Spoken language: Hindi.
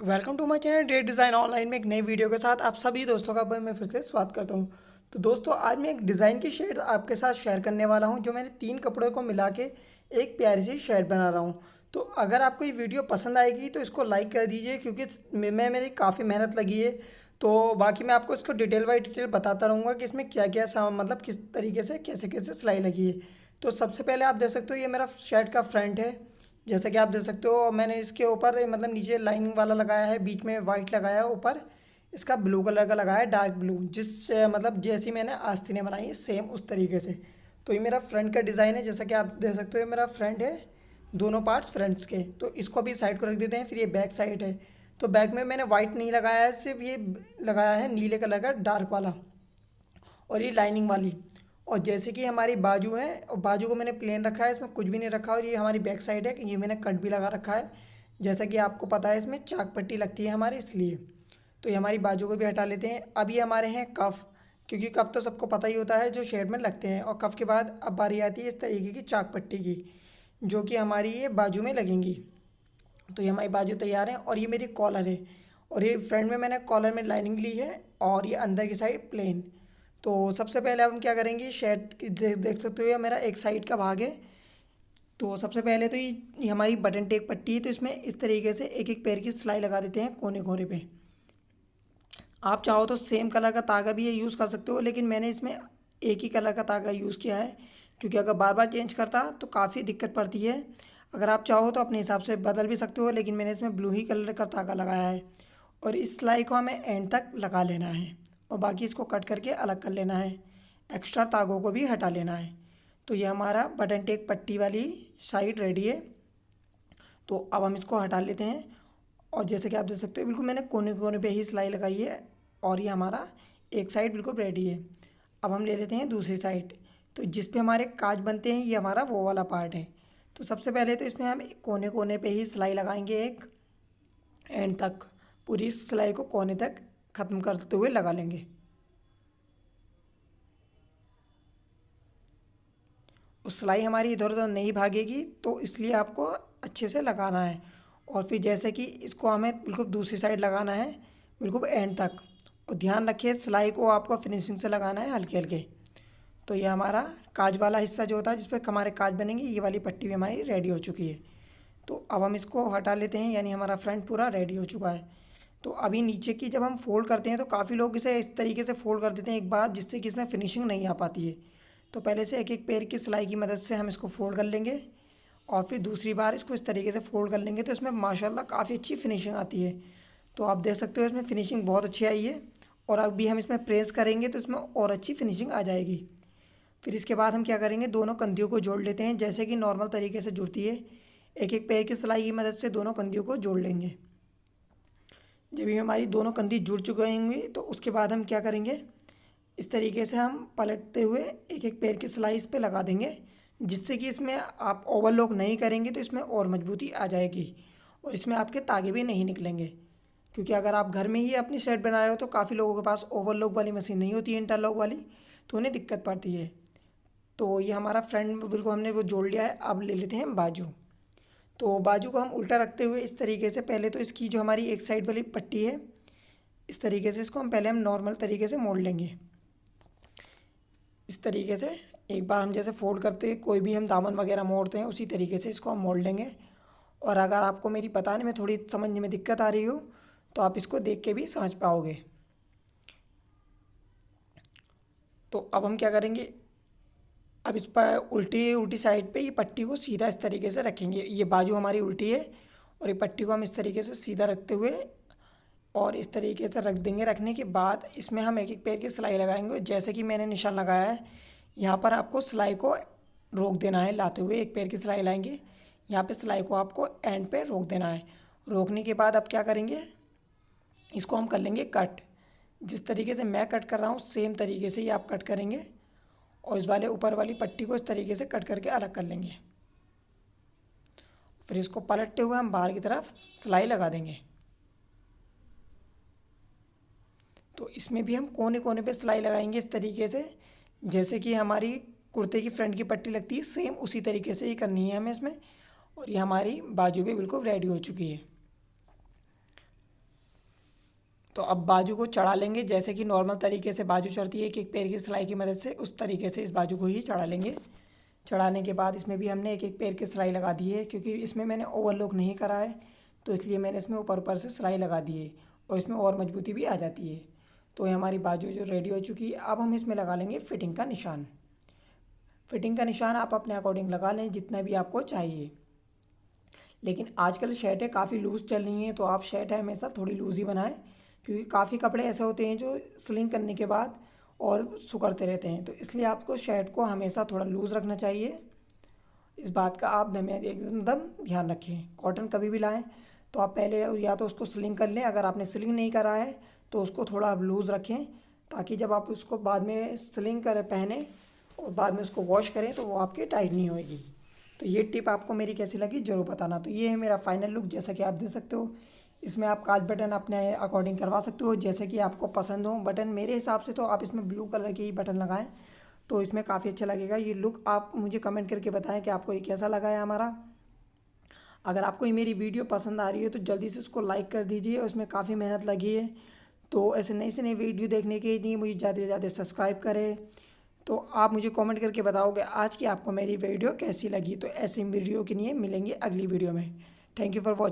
Welcome to my channel date design online में एक नई वीडियो के साथ आप सभी दोस्तों का मैं फिर से स्वागत करता हूं। तो दोस्तों आज मैं एक डिज़ाइन की शेड आपके साथ शेयर करने वाला हूं जो मैंने 3 कपड़ों को मिला के एक प्यारी सी शेड बना रहा हूं। तो अगर आपको ये वीडियो पसंद आएगी तो इसको लाइक कर दीजिए क्योंकि मेरी काफ़ी मेहनत लगी है। तो बाकी मैं आपको इसको डिटेल बाई डिटेल बताता रहूँगा कि इसमें क्या क्या मतलब किस तरीके से कैसे कैसे सिलाई लगी है। तो सबसे पहले आप देख सकते हो ये मेरा शर्ट का फ्रंट है। जैसा कि आप देख सकते हो मैंने इसके ऊपर मतलब नीचे लाइनिंग वाला लगाया है, बीच में वाइट लगाया है, ऊपर इसका ब्लू कलर का लगाया है, डार्क ब्लू, मतलब जैसी मैंने आस्तीनें बनाई है सेम उस तरीके से। तो ये मेरा फ्रंट का डिज़ाइन है। जैसा कि आप देख सकते हो ये मेरा फ्रंट है, दोनों पार्ट्स फ्रंट्स के। तो इसको अभी साइड को रख देते हैं। फिर ये बैक साइड है। तो बैक में मैंने वाइट नहीं लगाया है, सिर्फ ये लगाया है नीले कलर का डार्क वाला और ये लाइनिंग वाली। और जैसे कि हमारी बाजू है और बाजू को मैंने प्लेन रखा है, इसमें कुछ भी नहीं रखा। और ये हमारी बैक साइड है, ये मैंने कट भी लगा रखा है। जैसा कि आपको पता है इसमें चाक पट्टी लगती है हमारी, इसलिए। तो ये हमारी बाजू को भी हटा लेते हैं। अब ये हमारे हैं कफ, क्योंकि कफ तो सबको पता ही होता है जो शेड में लगते हैं। और कफ के बाद अब बारी आती है इस तरीके की चाक पट्टी की, जो कि हमारी ये बाजू में लगेंगी। तो ये हमारी बाजू तैयार है। और ये मेरी कॉलर है, और ये फ्रंट में मैंने कॉलर में लाइनिंग ली है और ये अंदर की साइड प्लेन। तो सबसे पहले अब हम क्या करेंगे, शर्ट की देख सकते हो ये मेरा एक साइड का भाग है। तो सबसे पहले तो ये हमारी बटन टेक पट्टी है। तो इसमें इस तरीके से एक एक पैर की सिलाई लगा देते हैं कोने कोने पे। आप चाहो तो सेम कलर का तागा भी ये यूज़ कर सकते हो, लेकिन मैंने इसमें एक ही कलर का तागा यूज़ किया है, क्योंकि अगर बार बार चेंज करता तो काफ़ी दिक्कत पड़ती है। अगर आप चाहो तो अपने हिसाब से बदल भी सकते हो, लेकिन मैंने इसमें ब्लू ही कलर का तागा लगाया है। और इस सिलाई को हमें एंड तक लगा लेना है और बाकी इसको कट करके अलग कर लेना है। एक्स्ट्रा तागों को भी हटा लेना है। तो ये हमारा बटन टेक पट्टी वाली साइड रेडी है। तो अब हम इसको हटा लेते हैं। और जैसे कि आप देख सकते हो बिल्कुल मैंने कोने कोने पे ही सिलाई लगाई है। और ये हमारा एक साइड बिल्कुल रेडी है। अब हम ले लेते हैं दूसरी साइड। तो जिस पे हमारे काज बनते हैं ये हमारा वो वाला पार्ट है। तो सबसे पहले तो इसमें हम कोने कोने पे ही सिलाई लगाएंगे, एक एंड तक पूरी सिलाई को कोने तक ख़त्म करते हुए लगा लेंगे। उस सिलाई हमारी इधर उधर नहीं भागेगी, तो इसलिए आपको अच्छे से लगाना है। और फिर जैसे कि इसको हमें बिल्कुल दूसरी साइड लगाना है, बिल्कुल एंड तक। और ध्यान रखिए सिलाई को आपको फिनिशिंग से लगाना है, हल्के हल्के। तो ये हमारा काज वाला हिस्सा जो होता है जिस पर हमारे काज बनेंगे, ये वाली पट्टी भी हमारी रेडी हो चुकी है। तो अब हम इसको हटा लेते हैं, यानी हमारा फ्रंट पूरा रेडी हो चुका है। तो अभी नीचे की जब हम फोल्ड करते हैं तो काफ़ी लोग इसे इस तरीके से फोल्ड कर देते हैं एक बार, जिससे कि इसमें फिनिशिंग नहीं आ पाती है। तो पहले से एक एक पैर की सिलाई की मदद से हम इसको फोल्ड कर लेंगे और फिर दूसरी बार इसको इस तरीके से फोल्ड कर लेंगे, तो इसमें माशाल्लाह काफ़ी अच्छी फिनिशिंग आती है। तो आप देख सकते हो इसमें फिनिशिंग बहुत अच्छी आई है। और अभी हम इसमें प्रेस करेंगे तो इसमें और अच्छी फिनिशिंग आ जाएगी। फिर इसके बाद हम क्या करेंगे, दोनों कंधियों को जोड़ लेते हैं जैसे कि नॉर्मल तरीके से जुड़ती है। एक एक पैर की सिलाई की मदद से दोनों कंधियों को जोड़ लेंगे। जब ये हमारी दोनों कंधी जुड़ चुके होंगे तो उसके बाद हम क्या करेंगे, इस तरीके से हम पलटते हुए एक एक पैर की सिलाई इस पे लगा देंगे, जिससे कि इसमें आप ओवरलॉक नहीं करेंगे तो इसमें और मजबूती आ जाएगी और इसमें आपके तागे भी नहीं निकलेंगे। क्योंकि अगर आप घर में ही अपनी शर्ट बना रहे हो तो काफ़ी लोगों के पास ओवरलॉक वाली मशीन नहीं होती है, इंटरलॉक वाली, तो उन्हें दिक्कत पड़ती है। तो ये हमारा फ्रंट बिल्कुल हमने वो जोड़ लिया है। अब ले लेते हैं बाजू। तो बाजू को हम उल्टा रखते हुए इस तरीके से पहले तो इसकी जो हमारी एक साइड वाली पट्टी है, इस तरीके से इसको हम पहले हम नॉर्मल तरीके से मोड़ लेंगे। इस तरीके से एक बार हम जैसे फोल्ड करते हैं कोई भी हम दामन वगैरह मोड़ते हैं, उसी तरीके से इसको हम मोड़ लेंगे। और अगर आपको मेरी बताने में थोड़ी समझने में दिक्कत आ रही हो तो आप इसको देख के भी समझ पाओगे। तो अब हम क्या करेंगे, अब इस पर उल्टी उल्टी साइड पे ये पट्टी को सीधा इस तरीके से रखेंगे। ये बाजू हमारी उल्टी है और ये पट्टी को हम इस तरीके से सीधा रखते हुए और इस तरीके से रख देंगे। रखने के बाद इसमें हम एक एक पैर की सिलाई लगाएंगे। जैसे कि मैंने निशान लगाया है, यहाँ पर आपको सिलाई को रोक देना है। लाते हुए एक पैर की सिलाई लाएंगे, यहाँ पे सिलाई को आपको एंड पे रोक देना है। रोकने के बाद अब क्या करेंगे, इसको हम कर लेंगे कट। जिस तरीके से मैं कट कर रहा हूँ सेम तरीके से ही आप कट करेंगे और इस वाले ऊपर वाली पट्टी को इस तरीके से कट करके अलग कर लेंगे। फिर इसको पलटते हुए हम बाहर की तरफ सिलाई लगा देंगे। तो इसमें भी हम कोने कोने पे सिलाई लगाएंगे इस तरीके से, जैसे कि हमारी कुर्ते की फ्रंट की पट्टी लगती है सेम उसी तरीके से ही करनी है हमें इसमें। और ये हमारी बाजू भी बिल्कुल रेडी हो चुकी है। तो अब बाजू को चढ़ा लेंगे, जैसे कि नॉर्मल तरीके से बाजू चढ़ती है एक एक पैर की सिलाई की मदद से, उस तरीके से इस बाजू को ही चढ़ा लेंगे। चढ़ाने के बाद इसमें भी हमने एक एक पैर की सिलाई लगा दी है, क्योंकि इसमें मैंने ओवरलॉक नहीं करा है तो इसलिए मैंने इसमें ऊपर ऊपर से सिलाई लगा दी है और इसमें और मजबूती भी आ जाती है। तो ये हमारी बाजू जो रेडी हो चुकी है। अब हम इसमें लगा लेंगे फिटिंग का निशान। फिटिंग का निशान आप अपने अकॉर्डिंग लगा लें जितना भी आपको चाहिए, लेकिन आजकल शर्टें काफ़ी लूज़ चल रही हैं तो आप शर्ट हमेशा थोड़ी लूज़ ही बनाएं, क्योंकि काफ़ी कपड़े ऐसे होते हैं जो सिलिंग करने के बाद और सुकड़ते रहते हैं, तो इसलिए आपको शर्ट को हमेशा थोड़ा लूज़ रखना चाहिए। इस बात का आप एकदम ध्यान रखें। कॉटन कभी भी लाएं तो आप पहले या तो उसको सिलिंग कर लें, अगर आपने सिलिंग नहीं करा है तो उसको थोड़ा आप लूज़ रखें, ताकि जब आप उसको बाद में सिलिंग कर पहने और बाद में उसको वॉश करें तो वो आपके टाइट नहीं होएगी। तो ये टिप आपको मेरी कैसी लगी ज़रूर बताना। तो ये है मेरा फाइनल लुक, जैसा कि आप देख सकते हो। इसमें आप काज बटन अपने अकॉर्डिंग करवा सकते हो, जैसे कि आपको पसंद हो बटन। मेरे हिसाब से तो आप इसमें ब्लू कलर के ही बटन लगाएं तो इसमें काफ़ी अच्छा लगेगा ये लुक। आप मुझे कमेंट करके बताएं कि आपको ये कैसा लगा है हमारा। अगर आपको ये मेरी वीडियो पसंद आ रही है तो जल्दी से उसको लाइक कर दीजिए, और इसमें काफ़ी मेहनत लगी है। तो ऐसे नई से नई वीडियो देखने के लिए मुझे ज़्यादा से ज़्यादा सब्सक्राइब करें। तो आप मुझे कमेंट करके बताओगे आज की आपको मेरी वीडियो कैसी लगी। तो ऐसी वीडियो के लिए मिलेंगे अगली वीडियो में। Thank you for watching.